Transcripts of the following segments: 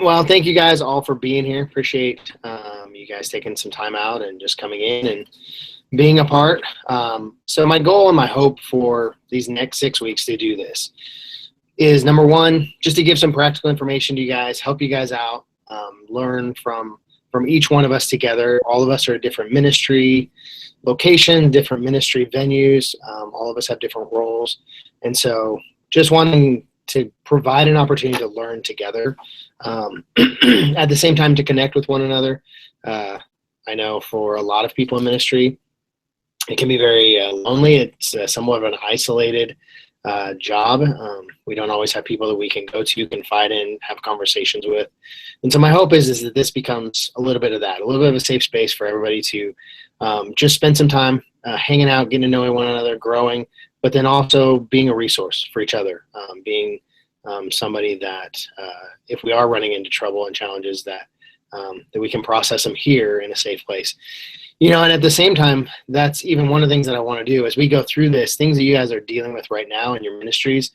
Well, thank you guys all for being here. Appreciate you guys taking some time out and just coming in and being a part. So my goal and my hope for these next 6 weeks to do this is number one, just to give some practical information to you guys, help you guys out, learn from each one of us together. All of us are a different ministry location, different ministry venues. All of us have different roles, and so just wanting to provide an opportunity to learn together. At the same time, to connect with one another. I know for a lot of people in ministry, it can be very lonely. It's somewhat of an isolated job. We don't always have people that we can go to, confide in, have conversations with. And so my hope is that this becomes a little bit of that, a little bit of a safe space for everybody to just spend some time hanging out, getting to know one another, growing, but then also being a resource for each other, being somebody that if we are running into trouble and challenges that we can process them here in a safe place. And at the same time, that's even one of the things that I want to do as we go through this, things that you guys are dealing with right now in your ministries,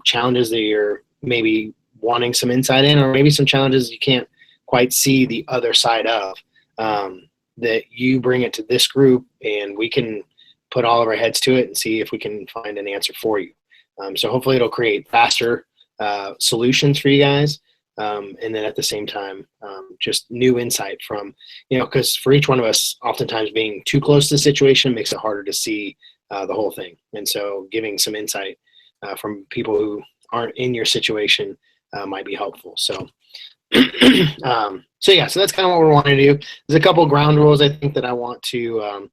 challenges that you're maybe wanting some insight in, or maybe some challenges you can't quite see the other side of, that you bring it to this group and we can put all of our heads to it and see if we can find an answer for you. So hopefully it'll create faster solutions for you guys. And then at the same time, just new insight from, because for each one of us, oftentimes being too close to the situation makes it harder to see the whole thing. And so giving some insight from people who aren't in your situation might be helpful. So, so that's kind of what we're wanting to do. There's a couple of ground rules I think that I want to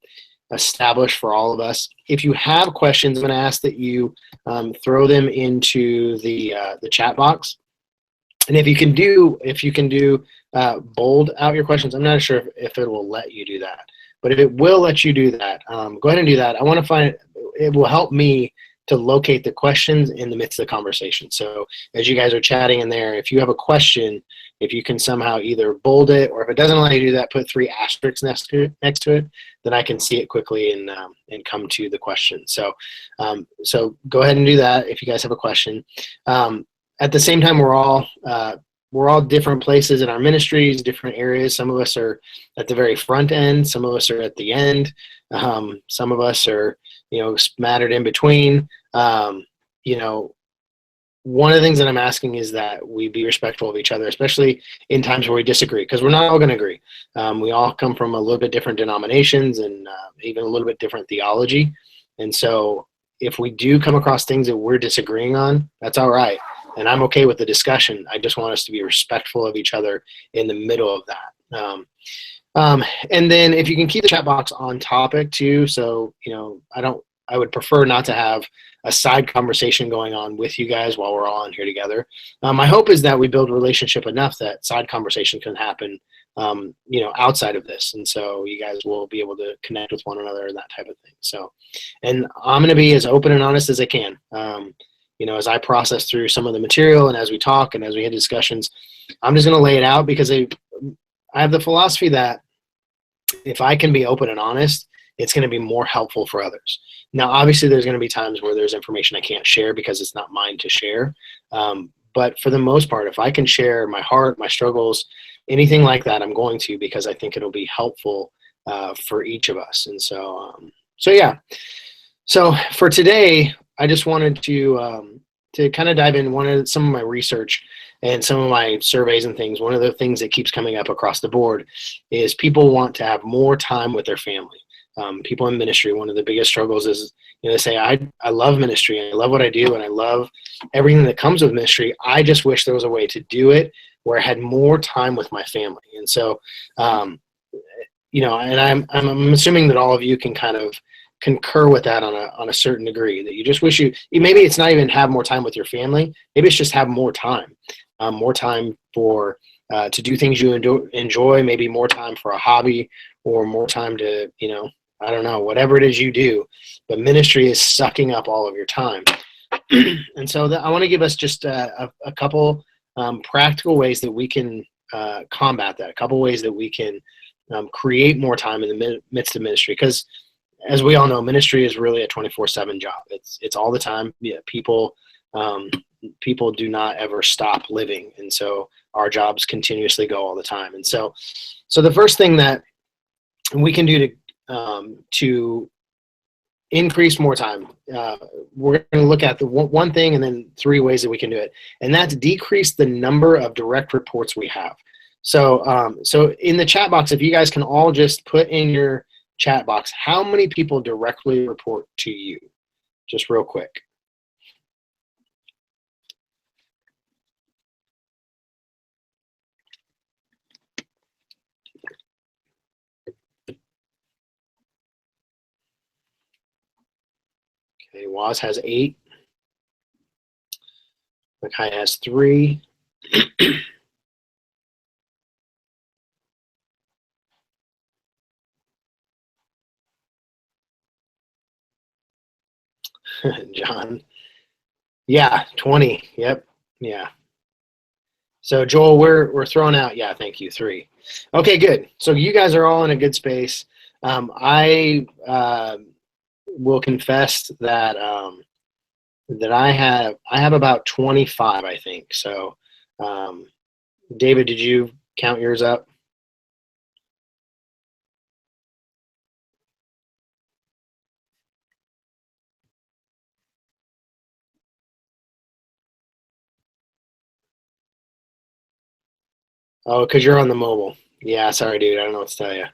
establish for all of us. If you have questions, I'm going to ask that you throw them into the chat box. And if you can do bold out your questions, I'm not sure if it will let you do that, but if it will let you do that, go ahead and do that. I want to find it will help me to locate the questions in the midst of the conversation. So as you guys are chatting in there, if you have a question, if you can somehow either bold it, or if it doesn't allow you to do that, put 3 asterisks next to it, then I can see it quickly and come to the question. So go ahead and do that if you guys have a question. At the same time, we're all different places in our ministries, different areas. Some of us are at the very front end. Some of us are at the end. Some of us are, smattered in between. One of the things that I'm asking is that we be respectful of each other, especially in times where we disagree, because we're not all going to agree. We all come from a little bit different denominations and even a little bit different theology. And so if we do come across things that we're disagreeing on, that's all right. And I'm okay with the discussion. I just want us to be respectful of each other in the middle of that. And then if you can keep the chat box on topic too. So, I would prefer not to have a side conversation going on with you guys while we're all on here together. My hope is that we build a relationship enough that side conversation can happen, outside of this. And so you guys will be able to connect with one another and that type of thing. So, and I'm going to be as open and honest as I can. As I process through some of the material and as we talk and as we have discussions, I'm just going to lay it out because I have the philosophy that if I can be open and honest, it's going to be more helpful for others. Now, obviously, there's going to be times where there's information I can't share because it's not mine to share. But for the most part, if I can share my heart, my struggles, anything like that, I'm going to, because I think it'll be helpful for each of us. And so, So for today, I just wanted to kind of dive in some of my research and some of my surveys and things. One of the things that keeps coming up across the board is people want to have more time with their family. People in ministry, one of the biggest struggles is, they say, I love ministry and I love what I do and I love everything that comes with ministry. I just wish there was a way to do it where I had more time with my family. And so, and I'm assuming that all of you can kind of concur with that on a certain degree, that you just wish maybe it's not even have more time with your family. Maybe it's just have more time for to do things you enjoy, maybe more time for a hobby or more time to, I don't know, whatever it is you do, but ministry is sucking up all of your time. And so I want to give us just a couple practical ways that we can combat that, a couple ways that we can create more time in the midst of ministry. Because as we all know, ministry is really a 24/7 job. It's all the time. Yeah, people people do not ever stop living. And so our jobs continuously go all the time. And so the first thing that we can do to increase more time, we're going to look at the one thing and then 3 ways that we can do it. And that's decrease the number of direct reports we have. So, so in the chat box, if you guys can all just put in your chat box, how many people directly report to you? Just real quick. Okay, Waz has 8. Makai has 3. John. Yeah, 20. Yep. Yeah. So Joel, we're throwing out. Yeah, thank you. 3. Okay, good. So you guys are all in a good space. I will confess that that I have about 25, I think. So, David, did you count yours up? Oh, because you're on the mobile. Yeah, sorry, dude. I don't know what to tell you.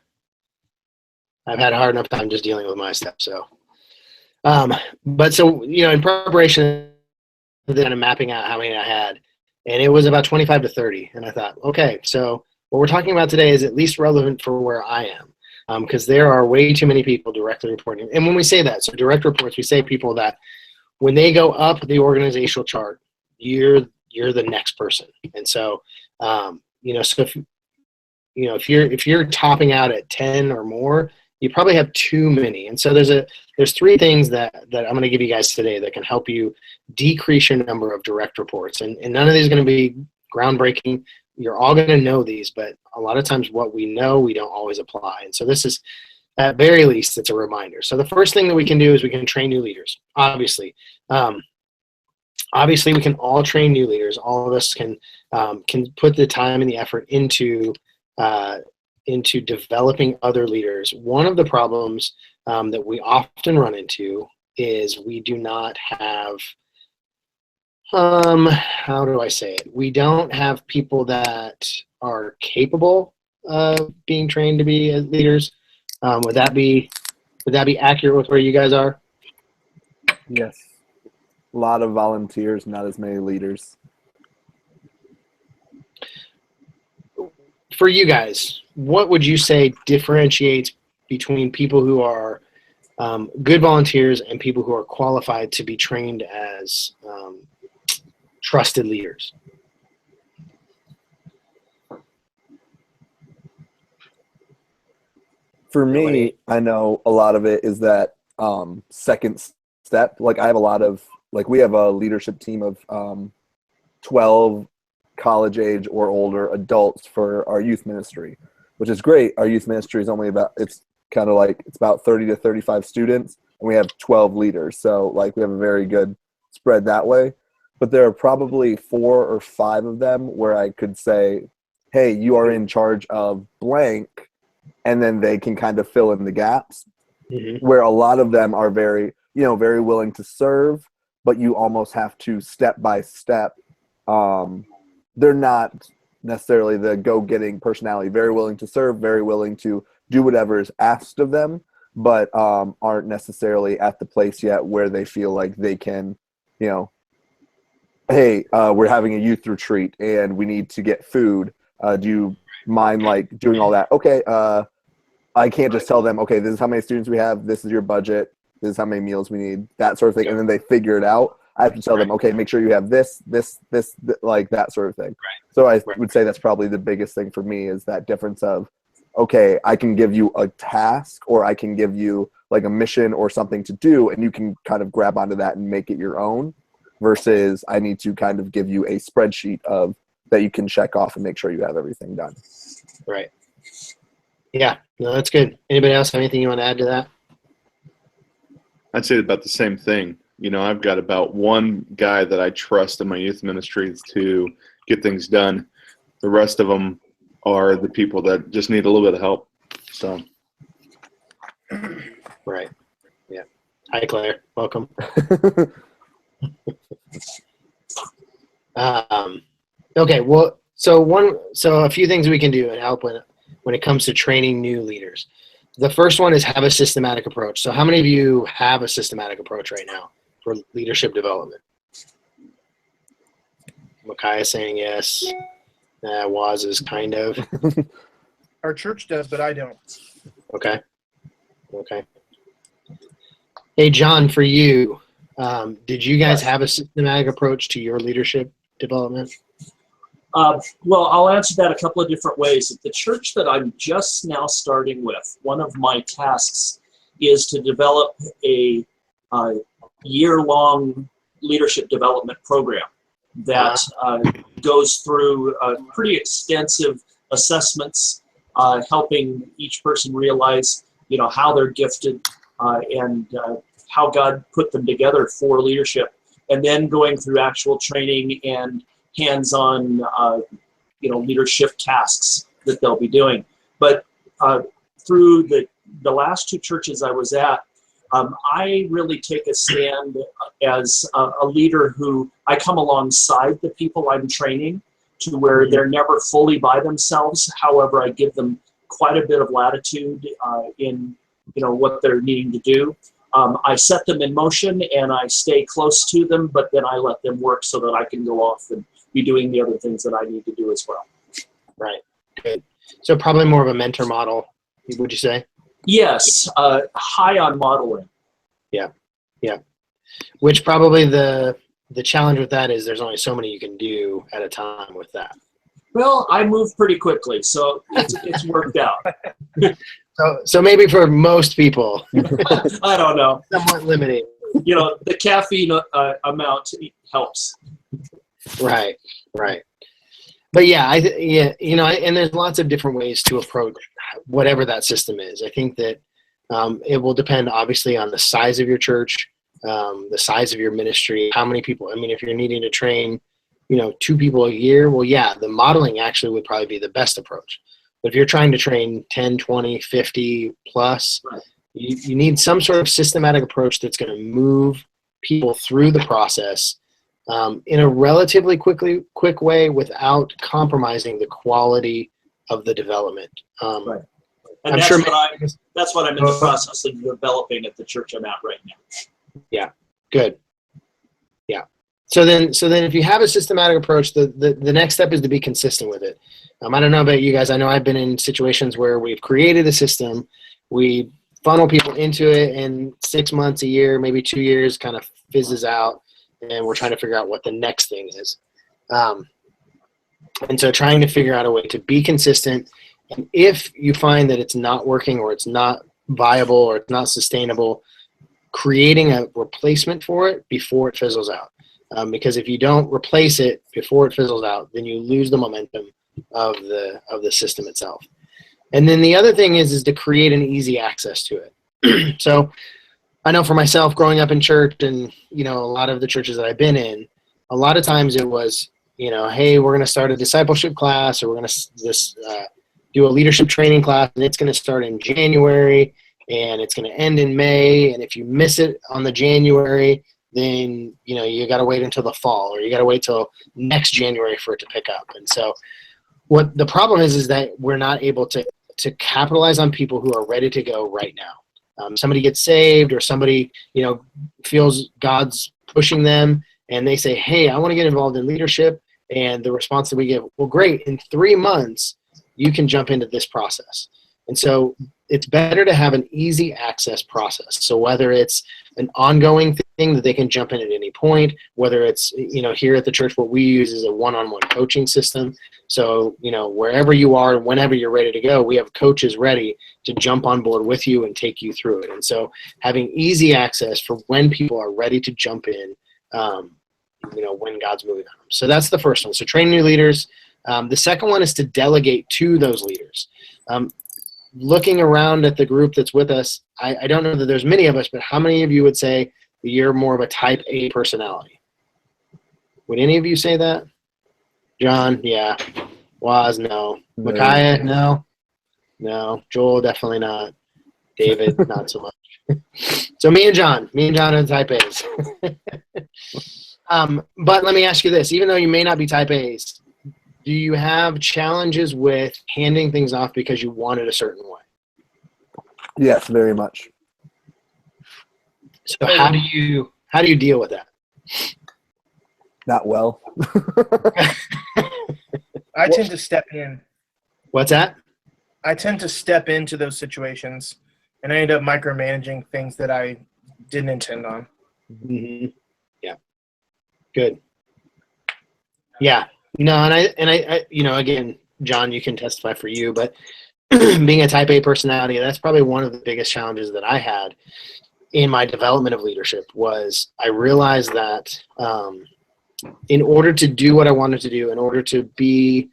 I've had a hard enough time just dealing with my stuff. So, but so, in preparation, then I'm mapping out how many I had, and it was about 25 to 30. And I thought, okay, so what we're talking about today is at least relevant for where I am, because there are way too many people directly reporting. And when we say that, so direct reports, we say people that when they go up the organizational chart, you're the next person. And so, so if you're topping out at 10 or more, you probably have too many. And so there's 3 things that I'm going to give you guys today that can help you decrease your number of direct reports. And none of these are going to be groundbreaking. You're all going to know these, but a lot of times what we know, we don't always apply. And so this is, at very least, it's a reminder. So the first thing that we can do is we can train new leaders, obviously. Obviously, we can all train new leaders. All of us can put the time and the effort into developing other leaders. One of the problems that we often run into is we do not have, how do I say it? We don't have people that are capable of being trained to be leaders. Would that be accurate with where you guys are? Yes. A lot of volunteers, not as many leaders. For you guys, what would you say differentiates between people who are good volunteers and people who are qualified to be trained as trusted leaders? For me, I know a lot of it is that second step. Like I have a lot of, like we have a leadership team of 12 college age or older adults for our youth ministry, which is great. Our youth ministry is only it's about 30 to 35 students, and we have 12 leaders. So like we have a very good spread that way. But there are probably 4 or 5 of them where I could say, hey, you are in charge of blank, and then they can kind of fill in the gaps. Mm-hmm. Where a lot of them are very willing to serve, but you almost have to step by step. They're not necessarily the go-getting personality, very willing to serve, very willing to do whatever is asked of them, but aren't necessarily at the place yet where they feel like they can, hey, we're having a youth retreat and we need to get food. Do you mind like doing all that? Okay, I can't just tell them, okay, this is how many students we have, this is your budget, this is how many meals we need, that sort of thing, and then they figure it out. I have to tell them, okay, make sure you have this, like that sort of thing. Right. So I would say that's probably the biggest thing for me is that difference of, okay, I can give you a task or I can give you like a mission or something to do, and you can kind of grab onto that and make it your own, versus I need to kind of give you a spreadsheet of that you can check off and make sure you have everything done. Right. Yeah, no, that's good. Anybody else have anything you want to add to that? I'd say about the same thing. I've got about one guy that I trust in my youth ministry to get things done. The rest of them are the people that just need a little bit of help. So. Right. Yeah. Hi, Claire. Welcome. Okay. Well, so a few things we can do and help when it comes to training new leaders. The first one is have a systematic approach. So how many of you have a systematic approach right now for leadership development? Micaiah saying yes. Waz is kind of. Our church does, but I don't. Okay. Hey, John, for you, did you guys have a systematic approach to your leadership development? Well, I'll answer that a couple of different ways. At the church that I'm just now starting with, one of my tasks is to develop a year-long leadership development program that goes through pretty extensive assessments, helping each person realize, how they're gifted and how God put them together for leadership, and then going through actual training and hands-on, leadership tasks that they'll be doing. But through the last two churches I was at, I really take a stand as a leader who I come alongside the people I'm training to where they're never fully by themselves. However, I give them quite a bit of latitude in what they're needing to do. I set them in motion and I stay close to them, but then I let them work so that I can go off and be doing the other things that I need to do as well. Right. Good. So probably more of a mentor model, would you say? Yes. High on modeling. Yeah. Which probably the challenge with that is there's only so many you can do at a time with that. Well, I move pretty quickly, so it's worked out. So maybe for most people, I don't know. Somewhat limiting. The caffeine amount helps. Right. But yeah, and there's lots of different ways to approach whatever that system is. I think that it will depend obviously on the size of your church, the size of your ministry, how many people. I mean, if you're needing to train, 2 people a year, well, yeah, the modeling actually would probably be the best approach. But if you're trying to train 10, 20, 50 plus, right, you need some sort of systematic approach that's going to move people through the process in a relatively quick way without compromising the quality of the development. Right. And that's what I'm in the process of developing at the church I'm at right now. Yeah, good. Yeah. So then if you have a systematic approach, the next step is to be consistent with it. I don't know about you guys. I know I've been in situations where we've created a system, we funnel people into it, and 6 months, a year, maybe 2 years kind of fizzes out, and we're trying to figure out what the next thing is. And so trying to figure out a way to be consistent, and if you find that it's not working or it's not viable or it's not sustainable, creating a replacement for it before it fizzles out. Because if you don't replace it before it fizzles out, then you lose the momentum of the system itself. And then the other thing is to create an easy access to it. So I know for myself, growing up in church and, a lot of the churches that I've been in, a lot of times it was, hey, we're going to start a discipleship class, or we're going to do a leadership training class, and it's going to start in January, and it's going to end in May. And if you miss it on the January, then, you got to wait until the fall, or you got to wait till next January for it to pick up. And so what the problem is that we're not able to capitalize on people who are ready to go right now. Somebody gets saved, or somebody, feels God's pushing them, and they say, hey, I want to get involved in leadership. And the response that we give, well, great, in 3 months, you can jump into this process. And so it's better to have an easy access process. So whether it's an ongoing thing that they can jump in at any point, whether it's, here at the church, what we use is a one-on-one coaching system. So, wherever you are, whenever you're ready to go, we have coaches ready to jump on board with you and take you through it. And so having easy access for when people are ready to jump in, when God's moving on them. So that's the first one. So train new leaders. The second one is to delegate to those leaders. Looking around at the group that's with us, I don't know that there's many of us, but how many of you would say you're more of a type A personality. Would any of you say that? John, yeah. Waz, no. No. Micaiah, no. No. Joel, definitely not. David, not so much. So me and John are type A's. But let me ask you this: even though you may not be type A's, do you have challenges with handing things off because you want it a certain way? Yes, very much. So how do you deal with that? Not well. I tend to step in. What's that? I tend to step into those situations, and I end up micromanaging things that I didn't intend on. Mm-hmm. Yeah. Good. Yeah. No, and I, again, John, you can testify for you, but being a type A personality, that's probably one of the biggest challenges that I had in my development of leadership was I realized that in order to do what I wanted to do, in order to be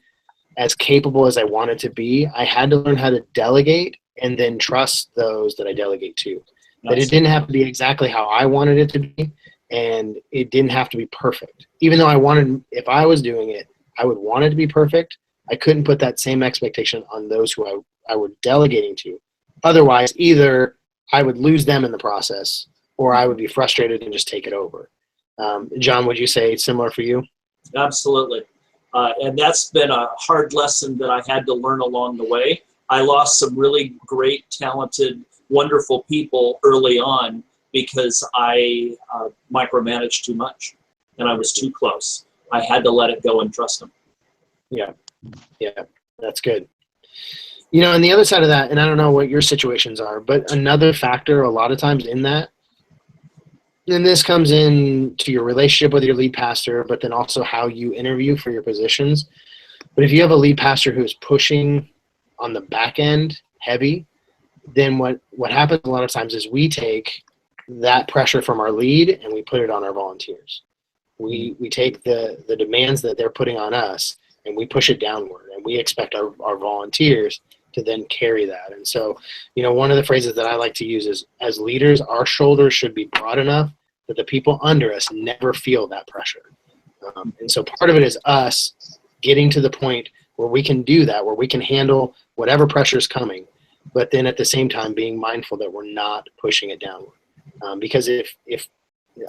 as capable as I wanted to be, I had to learn how to delegate and then trust those that I delegate to. That it didn't have to be exactly how I wanted it to be, and it didn't have to be perfect. Even though if I was doing it, I would want it to be perfect. I couldn't put that same expectation on those who I were delegating to. Otherwise, either I would lose them in the process, or I would be frustrated and just take it over. John, would you say it's similar for you? Absolutely. And that's been a hard lesson that I had to learn along the way. I lost some really great, talented, wonderful people early on because I micromanaged too much and I was too close. I had to let it go and trust them. Yeah, that's good. And the other side of that, and I don't know what your situations are, but another factor a lot of times in that, and this comes in to your relationship with your lead pastor, but then also how you interview for your positions. But if you have a lead pastor who is pushing on the back end heavy, then what happens a lot of times is we take that pressure from our lead and we put it on our volunteers. We take the demands that they're putting on us and we push it downward, and we expect our volunteers to then carry that. And so, one of the phrases that I like to use is, as leaders, our shoulders should be broad enough that the people under us never feel that pressure. And so part of it is us getting to the point where we can do that, where we can handle whatever pressure is coming, but then at the same time being mindful that we're not pushing it downward. Because if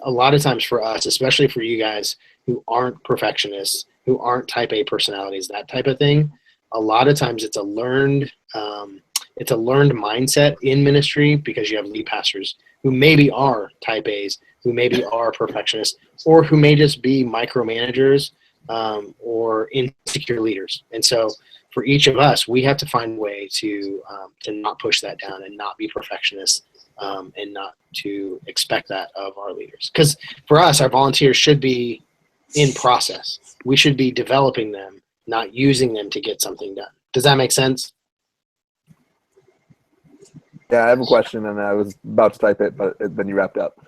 a lot of times for us, especially for you guys who aren't perfectionists, who aren't type A personalities, that type of thing, a lot of times it's a learned mindset in ministry, because you have lead pastors who maybe are type A's, who maybe are perfectionists, or who may just be micromanagers or insecure leaders. And so for each of us, we have to find a way to not push that down and not be perfectionists and not to expect that of our leaders. Because for us, our volunteers should be in process. We should be developing them, not using them to get something done. Does that make sense? Yeah, I have a question, and I was about to type it, but then you wrapped up.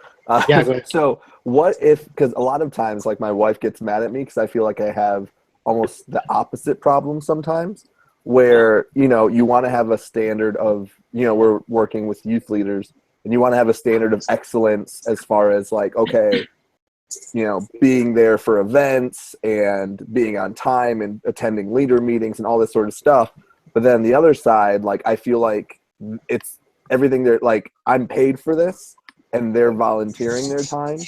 Yeah, go ahead. So what if, because a lot of times, like, my wife gets mad at me because I feel like I have almost the opposite problem sometimes, where, you want to have a standard of, we're working with youth leaders, and you want to have a standard of excellence as far as, like, okay, being there for events and being on time and attending leader meetings and all this sort of stuff. But then the other side, like, I feel like it's everything. They're like, I'm paid for this and they're volunteering their time.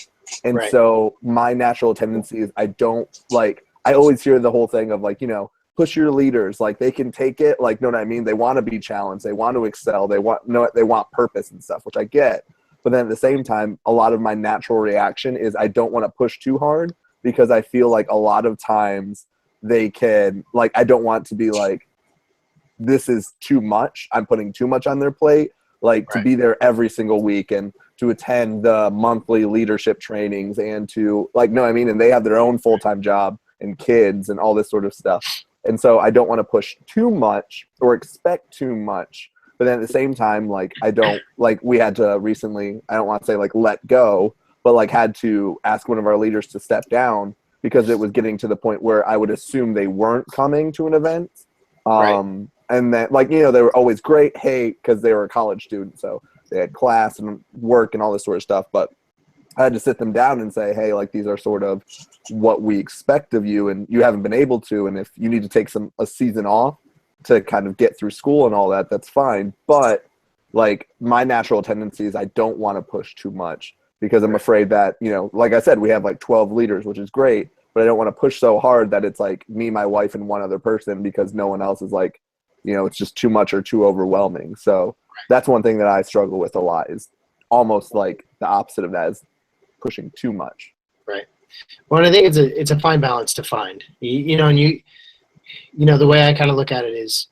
And Right. So my natural tendency is I always hear the whole thing of, like, push your leaders, like, they can take it, like, know what I mean? They want to be challenged. They want to excel. They want purpose and stuff, which I get. But then at the same time, a lot of my natural reaction is I don't want to push too hard, because I feel like a lot of times they can, like, I don't want to be like, this is too much. I'm putting too much on their plate, like, Right. to be there every single week and to attend the monthly leadership trainings and to, like, know what I mean? And they have their own full-time job and kids and all this sort of stuff. And so I don't want to push too much or expect too much. But then at the same time, like, I don't, like, we had to recently, I don't want to say, like, let go, but, like, had to ask one of our leaders to step down because it was getting to the point where I would assume they weren't coming to an event. Right. And then, like, they were always great, hey, because they were a college student, so they had class and work and all this sort of stuff. But I had to sit them down and say, hey, like these are sort of what we expect of you, and you haven't been able to. And if you need to take a season off to kind of get through school and all that, that's fine. But like my natural tendency is I don't want to push too much because I'm afraid that, you know, like I said, we have like 12 leaders, which is great, but I don't want to push so hard that it's like me, my wife, and one other person because no one else is like, you know, it's just too much or too overwhelming. So that's one thing that I struggle with a lot, is almost like the opposite of that, is pushing too much. Right. Well, and I think it's a fine balance to find. You know, and you know, the way I kind of look at it is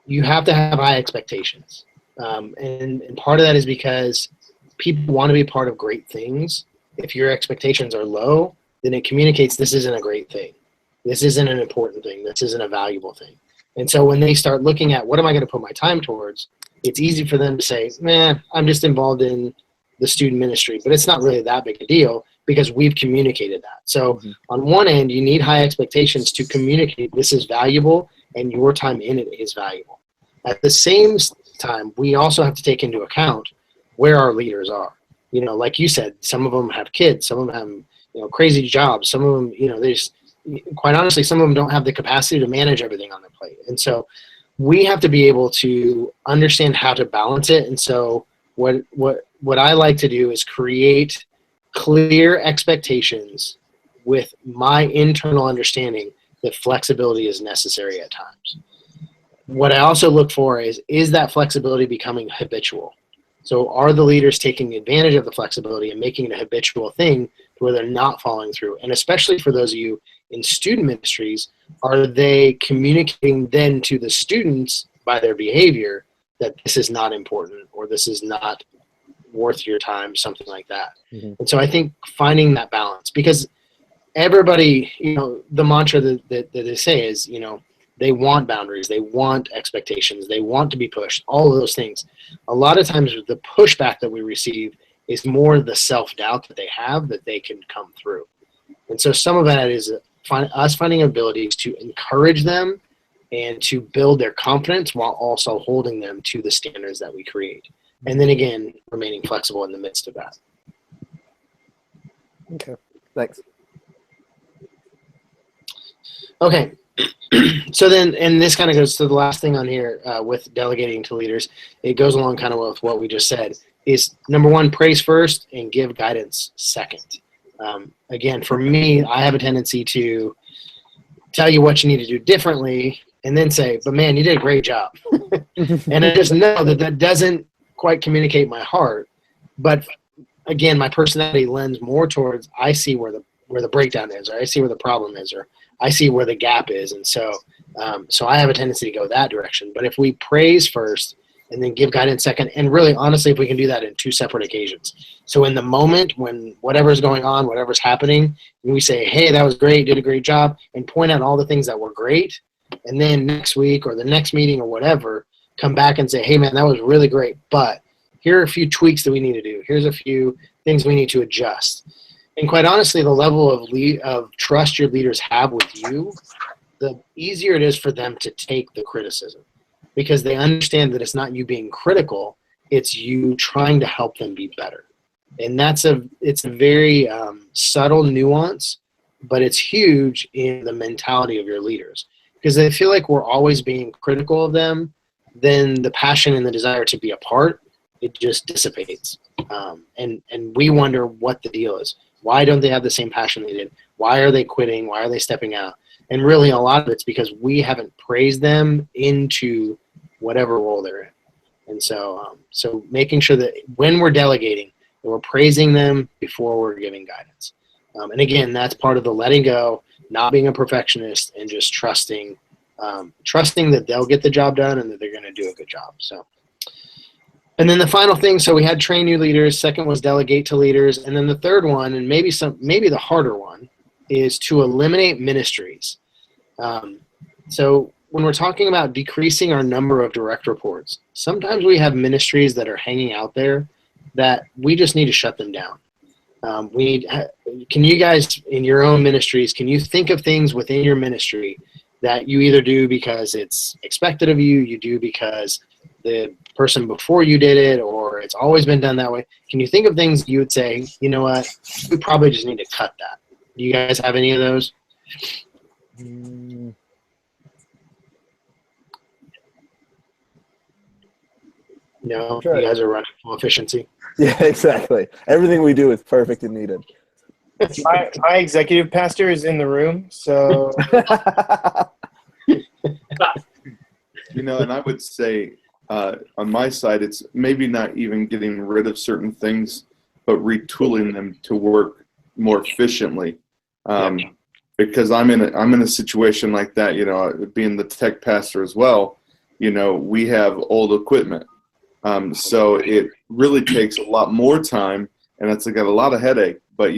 you have to have high expectations. And part of that is because people want to be part of great things. If your expectations are low, then it communicates this isn't a great thing. This isn't an important thing. This isn't a valuable thing. And so when they start looking at what am I going to put my time towards, it's easy for them to say, man, I'm just involved in the student ministry. But it's not really that big a deal because we've communicated that. So on one end, you need high expectations to communicate this is valuable and your time in it is valuable. At the same time, we also have to take into account where our leaders are. You know, like you said, some of them have kids, some of them have, you know, crazy jobs. Some of them, you know, there's quite honestly, some of them don't have the capacity to manage everything on their plate. And so we have to be able to understand how to balance it. And so what I like to do is create clear expectations with my internal understanding that flexibility is necessary at times. What I also look for is that flexibility becoming habitual? So are the leaders taking advantage of the flexibility and making it a habitual thing where they're not following through? And especially for those of you in student ministries, are they communicating then to the students by their behavior that this is not important or this is not worth your time, something like that? Mm-hmm. And so I think finding that balance, because everybody, you know, the mantra that they say is, you know, they want boundaries, they want expectations, they want to be pushed, all of those things. A lot of times the pushback that we receive is more the self-doubt that they have that they can come through. And so some of that is us finding abilities to encourage them and to build their confidence while also holding them to the standards that we create. And then again, remaining flexible in the midst of that. Okay, thanks. Okay. So then, and this kind of goes to the last thing on here with delegating to leaders. It goes along kind of with what we just said, is number one, praise first and give guidance second. Again, for me, I have a tendency to tell you what you need to do differently and then say, but man, you did a great job. And I just know that doesn't quite communicate my heart. But again, my personality lends more towards I see where the breakdown is, or I see where the problem is, or I see where the gap is. And so I have a tendency to go that direction. But if we praise first and then give guidance second, and really honestly, if we can do that in two separate occasions. So in the moment when whatever's going on, whatever's happening, we say, hey, that was great, did a great job, and point out all the things that were great. And then next week or the next meeting or whatever, come back and say, hey man, that was really great, but here are a few tweaks that we need to do. Here's a few things we need to adjust. And quite honestly, the level of trust your leaders have with you, the easier it is for them to take the criticism, because they understand that it's not you being critical, it's you trying to help them be better. And it's a very subtle nuance, but it's huge in the mentality of your leaders. Because they feel like we're always being critical of them, then the passion and the desire to be a part, it just dissipates. And we wonder what the deal is. Why don't they have the same passion they did? Why are they quitting? Why are they stepping out? And really a lot of it's because we haven't praised them into whatever role they're in. And so making sure that when we're delegating, that we're praising them before we're giving guidance. And again, that's part of the letting go, not being a perfectionist, and just trusting that they'll get the job done and that they're going to do a good job. So, and then the final thing, so we had train new leaders. Second was delegate to leaders. And then the third one, and maybe the harder one, is to eliminate ministries. So when we're talking about decreasing our number of direct reports, sometimes we have ministries that are hanging out there that we just need to shut them down. Can you guys in your own ministries, can you think of things within your ministry that you either do because it's expected of you, you do because the person before you did it, or or it's always been done that way? Can you think of things you would say, you know what, we probably just need to cut that? Do you guys have any of those? No, Sure. you guys are running full efficiency. Yeah, exactly. Everything we do is perfect and needed. My executive pastor is in the room, so And I would say on my side, it's maybe not even getting rid of certain things, but retooling them to work more efficiently. Because I'm in a situation like that, being the tech pastor as well, we have old equipment. So it really takes a lot more time, and it's got a lot of headache. But,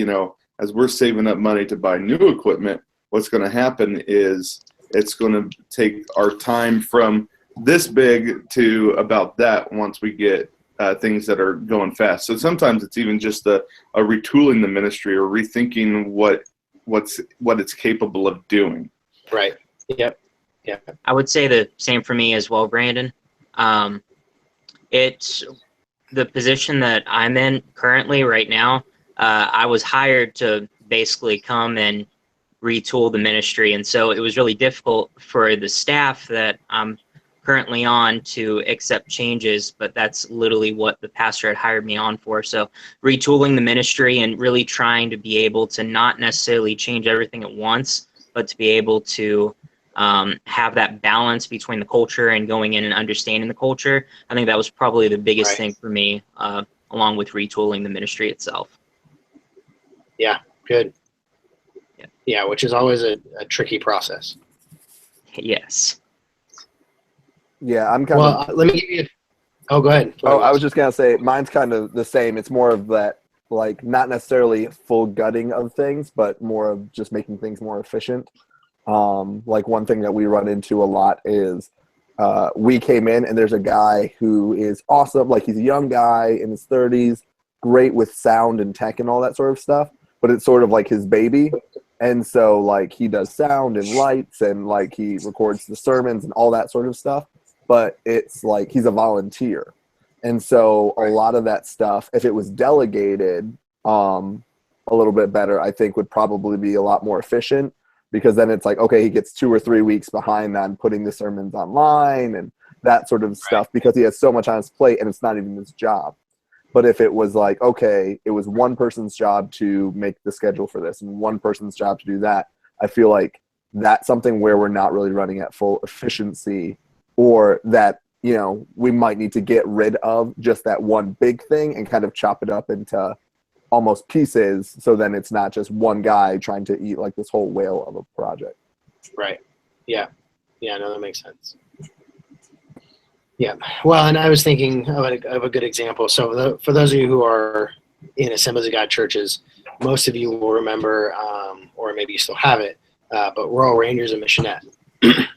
as we're saving up money to buy new equipment, what's going to happen is it's going to take our time from this big to about that once we get things that are going fast. So sometimes it's even just a retooling the ministry or rethinking what it's capable of doing. Right. Yep. Yeah. I would say the same for me as well, Brandon. It's the position that I'm in currently right now. I was hired to basically come and retool the ministry. And so it was really difficult for the staff that I'm currently on to accept changes, but that's literally what the pastor had hired me on for. So retooling the ministry and really trying to be able to not necessarily change everything at once, but to be able to have that balance between the culture and going in and understanding the culture. I think that was probably the biggest thing for me, along with retooling the ministry itself. Yeah, good. Yeah, which is always a tricky process. Yes. Yeah, I'm kind of. Let me give you. Go ahead. I was just gonna say mine's kind of the same. It's more of that, like, not necessarily full gutting of things, but more of just making things more efficient. Like, one thing that we run into a lot is we came in and there's a guy who is awesome. Like, he's a young guy in his 30s, great with sound and tech and all that sort of stuff, but it's sort of like his baby. And so, like, he does sound and lights and, like, he records the sermons and all that sort of stuff. But it's like he's a volunteer. And so a lot of that stuff, if it was delegated a little bit better, I think would probably be a lot more efficient, because then it's like, okay, he gets 2 or 3 weeks behind on putting the sermons online and that sort of stuff, because he has so much on his plate and it's not even his job. But if it was like, okay, it was one person's job to make the schedule for this and one person's job to do that, I feel like that's something where we're not really running at full efficiency, or that, we might need to get rid of just that one big thing and kind of chop it up into almost pieces, so then it's not just one guy trying to eat like this whole whale of a project. Right. Yeah. Yeah, no, that makes sense. Yeah. Well, and I was thinking of a good example. So for those of you who are in Assemblies of God churches, most of you will remember, or maybe you still have it, but Royal Rangers and Missionette. A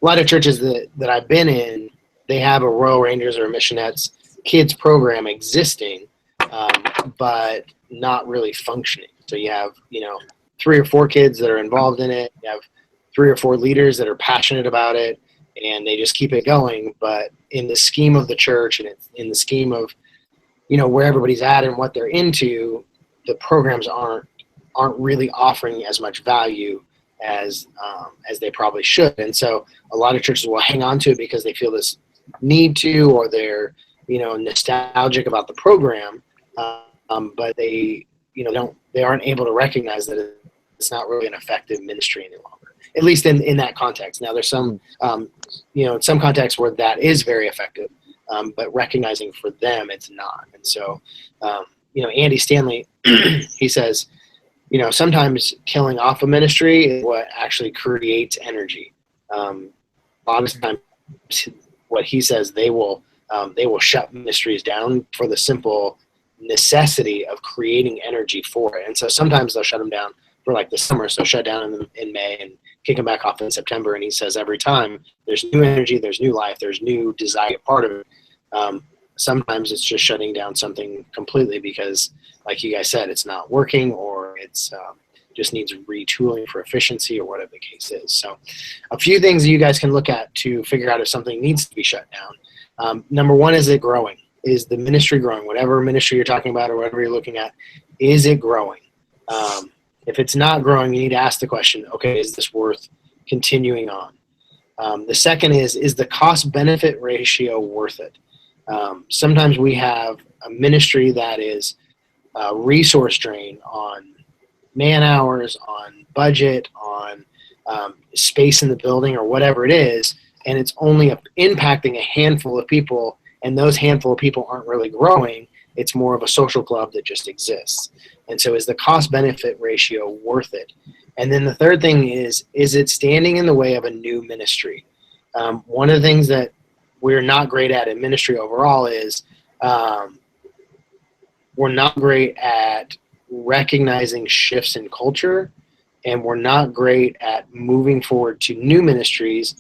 lot of churches that I've been in, they have a Royal Rangers or Missionette's kids program existing, but not really functioning. So you have, 3 or 4 kids that are involved in it. You have 3 or 4 leaders that are passionate about it, and they just keep it going. But in the scheme of the church and in the scheme of, where everybody's at and what they're into, the programs aren't really offering as much value as they probably should. And so a lot of churches will hang on to it because they feel this need to, or they're, nostalgic about the program, but they aren't able to recognize that it's not really an effective ministry any longer, at least in that context. Now there's some, in some contexts where that is very effective, but recognizing for them it's not. And so, Andy Stanley, he says, sometimes killing off a ministry is what actually creates energy. A lot of times, what he says, they will shut ministries down for the simple necessity of creating energy for it. And so sometimes they'll shut them down for like the summer, so shut down in May and kick them back off in September. And he says every time there's new energy, there's new life, there's new desire part of it. Sometimes it's just shutting down something completely because, like you guys said, it's not working, or it's just needs retooling for efficiency, or whatever the case is. So a few things that you guys can look at to figure out if something needs to be shut down. Number one, is it growing? Is the ministry growing? Whatever ministry you're talking about or whatever you're looking at, is it growing? If it's not growing, you need to ask the question, okay, is this worth continuing on? The second is the cost-benefit ratio worth it? Sometimes we have a ministry that is resource drain on man hours, on budget, on space in the building or whatever it is, and it's only impacting a handful of people, and those handful of people aren't really growing. It's more of a social club that just exists. And so is the cost-benefit ratio worth it? And then the third thing is it standing in the way of a new ministry? One of the things that we're not great at in ministry overall is we're not great at recognizing shifts in culture, and we're not great at moving forward to new ministries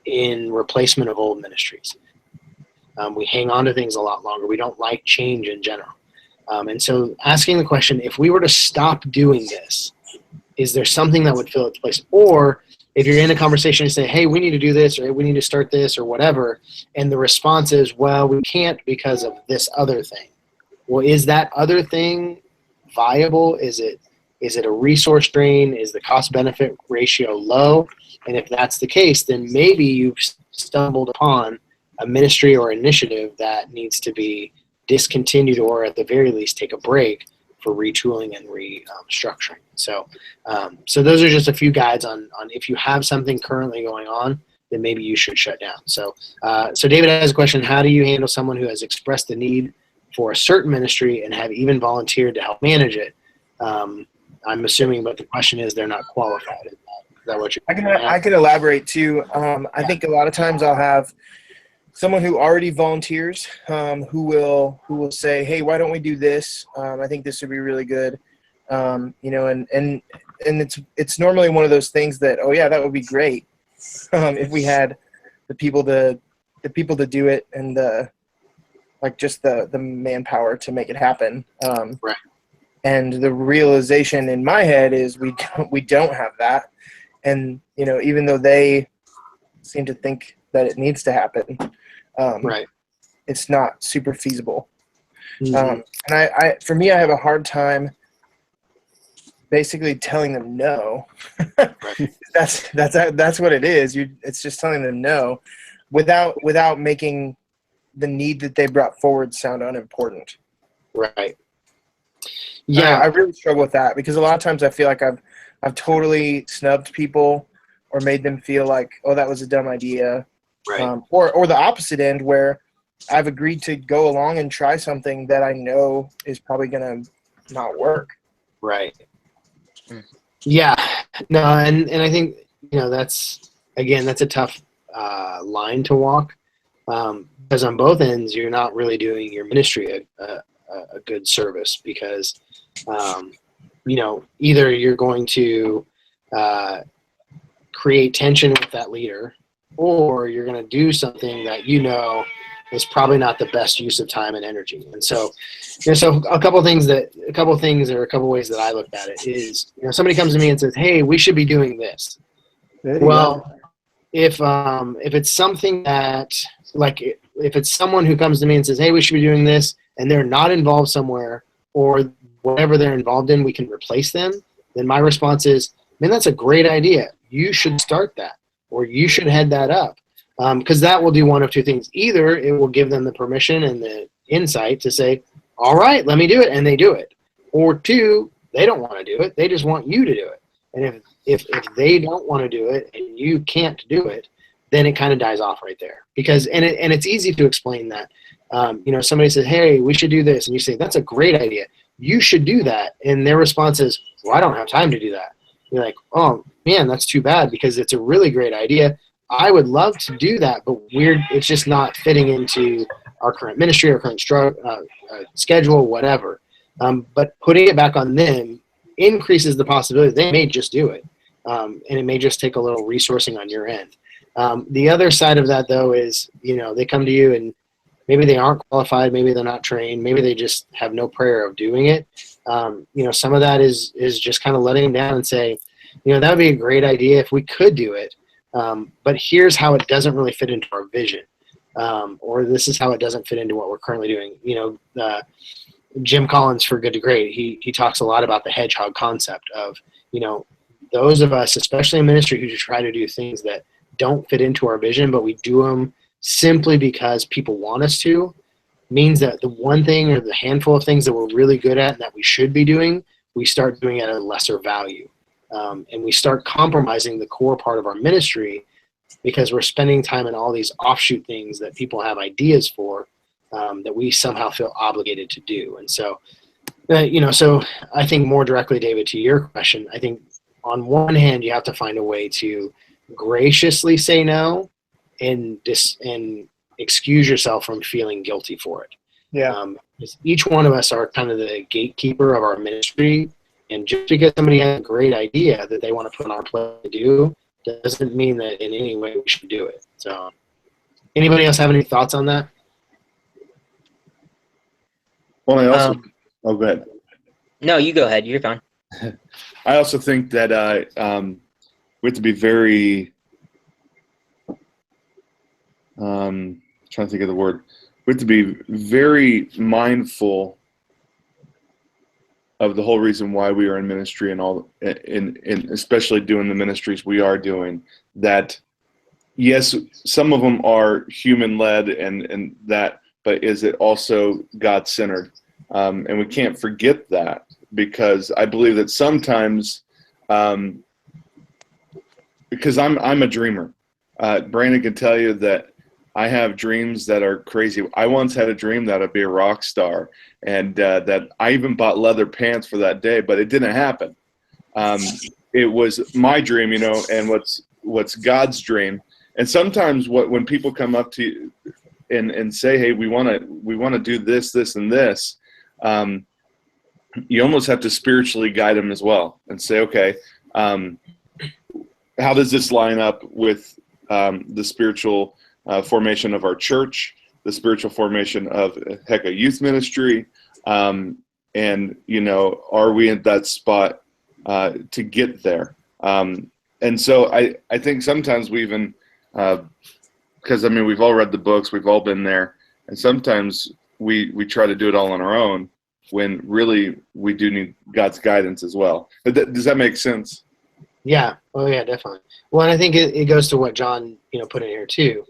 in replacement of old ministries. We hang on to things a lot longer. We don't like change in general. And so asking the question, if we were to stop doing this, is there something that would fill its place? Or if you're in a conversation and say, hey, we need to do this, or we need to start this, or whatever, and the response is, well, we can't because of this other thing. Well, is that other thing viable? Is it a resource drain? Is the cost-benefit ratio low? And if that's the case, then maybe you've stumbled upon a ministry or initiative that needs to be discontinued, or at the very least take a break for retooling and restructuring. So those are just a few guides on if you have something currently going on, then maybe you should shut down. So David has a question: how do you handle someone who has expressed the need for a certain ministry and have even volunteered to help manage it? I'm assuming, but the question is they're not qualified. Is that what you're? I can elaborate too. I think a lot of times I'll have someone who already volunteers, who will say, hey, why don't we do this? I think this would be really good. And it's normally one of those things that, oh yeah, that would be great. If we had the people to do it, and the manpower to make it happen. Right. And the realization in my head is we don't have that. And, even though they seem to think that it needs to happen, Right. it's not super feasible. Mm-hmm. And for me, I have a hard time basically telling them no. Right. That's what it is. It's just telling them no without making the need that they brought forward sound unimportant. Right. Yeah, I really struggle with that, because a lot of times I feel like I've totally snubbed people or made them feel like, oh, that was a dumb idea. Right. Or the opposite end, where I've agreed to go along and try something that I know is probably going to not work. Right. Yeah. No, and I think, that's a tough line to walk, because on both ends you're not really doing your ministry a good service, because either you're going to create tension with that leader, or you're going to do something that is probably not the best use of time and energy. And so a couple ways that I looked at it is, somebody comes to me and says, hey, we should be doing this. Well, if it's something that, like, if it's someone who comes to me and says, hey, we should be doing this, and they're not involved somewhere, or whatever they're involved in, we can replace them, then my response is, man, that's a great idea. You should start that, or you should head that up. Because that will do one of two things. Either it will give them the permission and the insight to say, all right, let me do it, and they do it. Or two, they don't want to do it. They just want you to do it. And if they don't want to do it and you can't do it, then it kind of dies off right there. Because and it's easy to explain that. Somebody says, hey, we should do this. And you say, that's a great idea. You should do that. And their response is, well, I don't have time to do that. You're like, oh, man, that's too bad, because it's a really great idea. I would love to do that, but it's just not fitting into our current ministry, our current schedule, whatever. But putting it back on them increases the possibility they may just do it. And it may just take a little resourcing on your end. The other side of that, though, is, they come to you and maybe they aren't qualified, maybe they're not trained, maybe they just have no prayer of doing it. Some of that is just kind of letting them down and say, that would be a great idea if we could do it. But here's how it doesn't really fit into our vision. or this is how it doesn't fit into what we're currently doing. Jim Collins for Good to Great, he talks a lot about the hedgehog concept of, those of us, especially in ministry, who just try to do things that don't fit into our vision, but we do them simply because people want us to, means that the one thing or the handful of things that we're really good at and that we should be doing, we start doing at a lesser value. And we start compromising the core part of our ministry because we're spending time in all these offshoot things that people have ideas for, that we somehow feel obligated to do. And so, so I think more directly, David, to your question, I think on one hand, you have to find a way to graciously say no and excuse yourself from feeling guilty for it. Yeah. Each one of us are kind of the gatekeeper of our ministry. And just because somebody has a great idea that they want to put on our plate to do, doesn't mean that in any way we should do it. So anybody else have any thoughts on that? Well, I also, go ahead. No, you go ahead. You're fine. I also think that we have to be very, trying to think of the word, we have to be very mindful of the whole reason why we are in ministry and all, in especially doing the ministries we are doing, that yes, some of them are human-led and that, but is it also God-centered? And we can't forget that, because I believe that sometimes, because I'm a dreamer. Brandon can tell you that I have dreams that are crazy. I once had a dream that I'd be a rock star, and that I even bought leather pants for that day, but it didn't happen. It was my dream, and what's God's dream. And sometimes when people come up to you and say, hey, we want to do this, this, and this, you almost have to spiritually guide them as well and say, okay, how does this line up with the spiritual formation of our church, the spiritual formation of Hecka Youth Ministry, and are we in that spot to get there? And so I think sometimes we even, because we've all read the books, we've all been there, and sometimes we try to do it all on our own, when really we do need God's guidance as well. Does that make sense? Yeah. Oh yeah, definitely. Well, and I think it goes to what John, put in here too.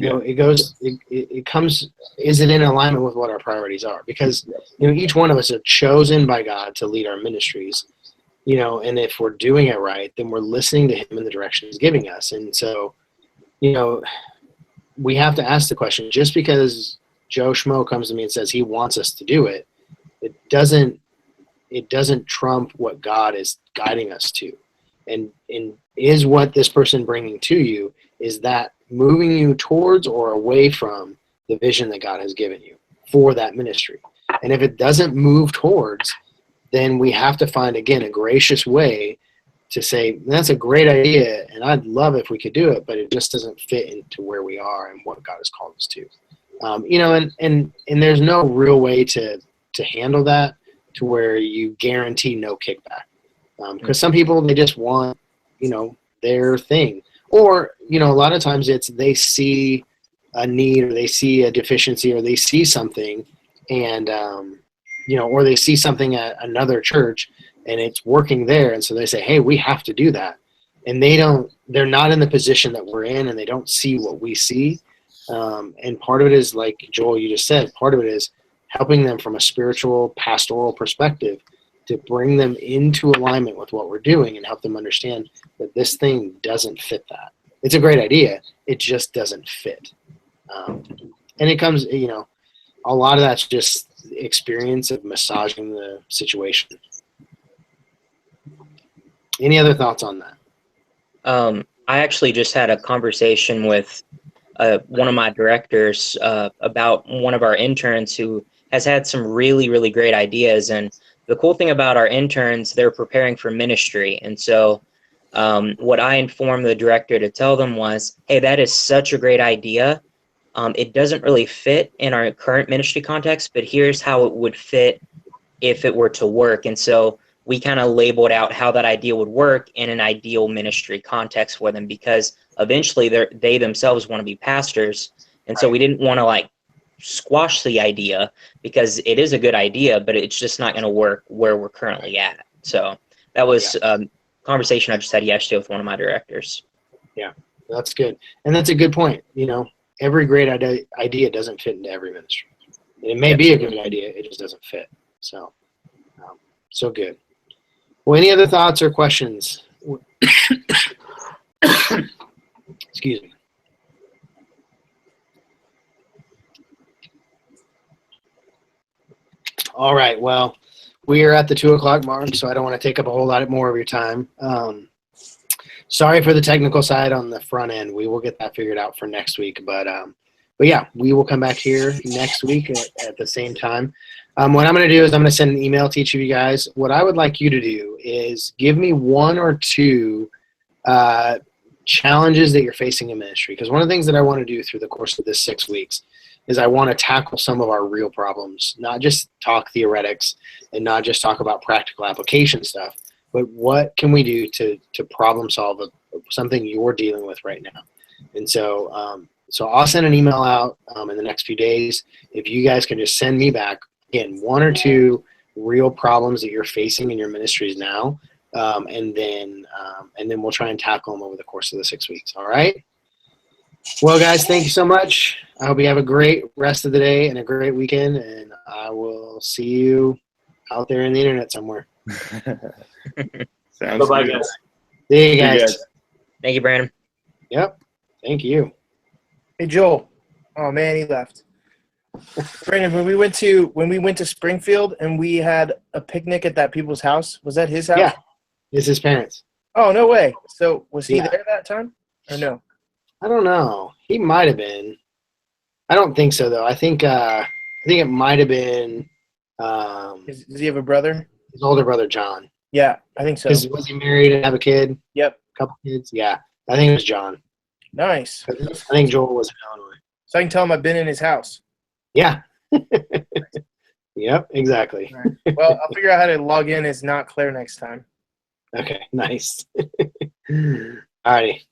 It comes, is it in alignment with what our priorities are? Because, each one of us are chosen by God to lead our ministries, and if we're doing it right, then we're listening to him in the direction he's giving us. And so, we have to ask the question, just because Joe Schmo comes to me and says he wants us to do it, it doesn't trump what God is guiding us to. And is what this person bringing to you, is that moving you towards or away from the vision that God has given you for that ministry? And if it doesn't move towards, then we have to find, again, a gracious way to say, that's a great idea, and I'd love if we could do it, but it just doesn't fit into where we are and what God has called us to. And there's no real way to handle that to where you guarantee no kickback. Because some people, they just want, their thing. Or, a lot of times it's they see a need, or they see a deficiency, or they see something, and, or they see something at another church and it's working there. And so they say, hey, we have to do that. And they're not in the position that we're in, and they don't see what we see. And part of it is, like Joel, you just said, part of it is helping them from a spiritual, pastoral perspective to bring them into alignment with what we're doing and help them understand that this thing doesn't fit that. It's a great idea. It just doesn't fit. And it comes, a lot of that's just experience of massaging the situation. Any other thoughts on that? I actually just had a conversation with one of my directors about one of our interns who has had some really, really great ideas. And the cool thing about our interns, they're preparing for ministry. And so what I informed the director to tell them was, hey, that is such a great idea. It doesn't really fit in our current ministry context, but here's how it would fit if it were to work. And so we kind of labeled out how that idea would work in an ideal ministry context for them, because eventually they themselves want to be pastors. And so we didn't want to like squash the idea because it is a good idea, but it's just not going to work where we're currently at. So that was a conversation I just had yesterday with one of my directors. Yeah, that's good. And that's a good point. You know, every great idea doesn't fit into every ministry. It may be a good idea, it just doesn't fit. So, so good. Well, any other thoughts or questions? Excuse me. All right. Well, we are at the 2:00 mark, so I don't want to take up a whole lot more of your time. Sorry for the technical side on the front end. We will get that figured out for next week. But yeah, we will come back here next week at the same time. What I'm going to do is I'm going to send an email to each of you guys. What I would like you to do is give me 1 or 2 challenges that you're facing in ministry. Because one of the things that I want to do through the course of this 6 weeks is I want to tackle some of our real problems, not just talk theoretics and not just talk about practical application stuff, but what can we do to problem solve something you're dealing with right now. And so so I'll send an email out in the next few days. If you guys can just send me back, again, 1 or 2 real problems that you're facing in your ministries now, and then we'll try and tackle them over the course of the 6 weeks. All right? Well, guys, thank you so much. I hope you have a great rest of the day and a great weekend, and I will see you out there in the internet somewhere. Sounds Bye-bye, good. guys. See you guys. Thank you, Brandon. Yep. Thank you. Hey, Joel. Oh, man, he left. Brandon, when we went to Springfield and we had a picnic at that people's house, was that his house? Yeah. It's his parents. Oh, no way. So was he Yeah. there that time or no? I don't know. He might have been. I don't think so, though. I think it might have been Does he have a brother? his older brother, John. Yeah, I think so. Was he married and have a kid? Yep. Couple kids? Yeah. I think it was John. Nice. I think Joel was in Illinois. So I can tell him I've been in his house. Yeah. Yep, exactly. All right. Well, I'll figure out how to log in as not Claire next time. Okay, nice. All righty.